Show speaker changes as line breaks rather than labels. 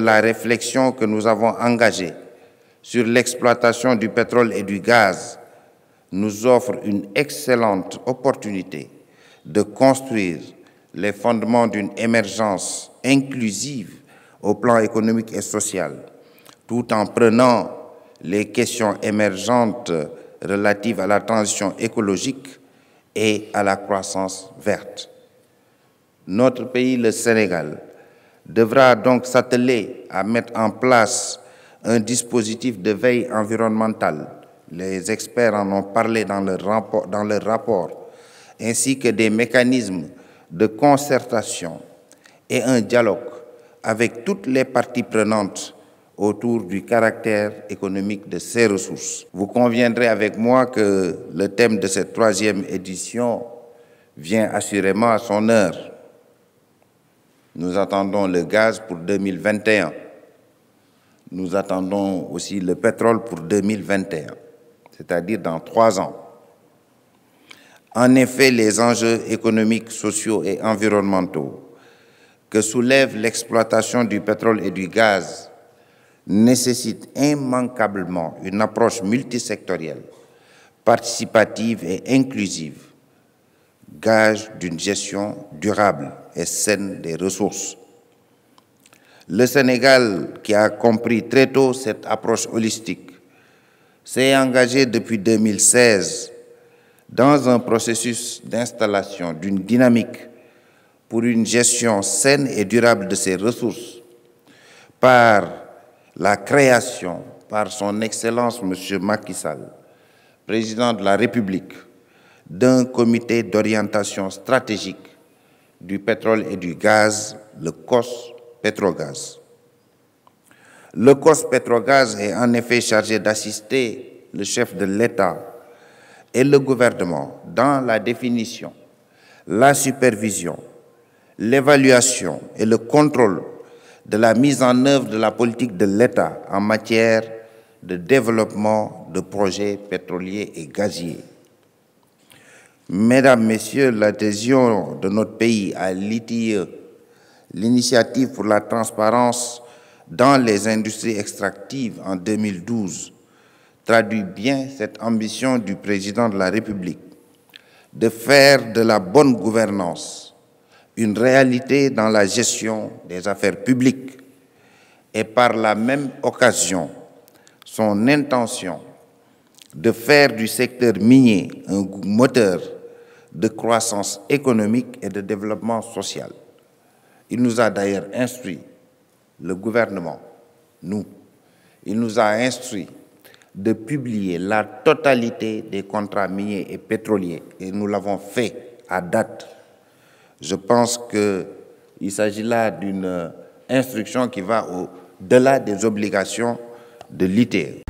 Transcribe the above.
La réflexion que nous avons engagée sur l'exploitation du pétrole et du gaz nous offre une excellente opportunité de construire les fondements d'une émergence inclusive au plan économique et social, tout en prenant les questions émergentes relatives à la transition écologique et à la croissance verte. Notre pays, le Sénégal, devra donc s'atteler à mettre en place un dispositif de veille environnementale. Les experts en ont parlé dans leur rapport, ainsi que des mécanismes de concertation et un dialogue avec toutes les parties prenantes autour du caractère économique de ces ressources. Vous conviendrez avec moi que le thème de cette 3e édition vient assurément à son heure. Nous attendons le gaz pour 2021. Nous attendons aussi le pétrole pour 2021, c'est-à-dire dans 3 ans. En effet, les enjeux économiques, sociaux et environnementaux que soulève l'exploitation du pétrole et du gaz nécessitent immanquablement une approche multisectorielle, participative et inclusive, gage d'une gestion durable et saine des ressources. Le Sénégal, qui a compris très tôt cette approche holistique, s'est engagé depuis 2016 dans un processus d'installation d'une dynamique pour une gestion saine et durable de ses ressources par la création, par son Excellence M. Macky Sall, président de la République, d'un comité d'orientation stratégique du pétrole et du gaz, le COS Petrogaz. Le COS Petrogaz est en effet chargé d'assister le chef de l'État et le gouvernement dans la définition, la supervision, l'évaluation et le contrôle de la mise en œuvre de la politique de l'État en matière de développement de projets pétroliers et gaziers. Mesdames, Messieurs, l'adhésion de notre pays à l'ITIE, l'initiative pour la transparence dans les industries extractives en 2012, traduit bien cette ambition du président de la République de faire de la bonne gouvernance une réalité dans la gestion des affaires publiques et par la même occasion son intention de faire du secteur minier un moteur de croissance économique et de développement social. Il nous a d'ailleurs instruit, le gouvernement, il nous a instruit de publier la totalité des contrats miniers et pétroliers, et nous l'avons fait à date. Je pense qu'il s'agit là d'une instruction qui va au-delà des obligations de l'ITIE.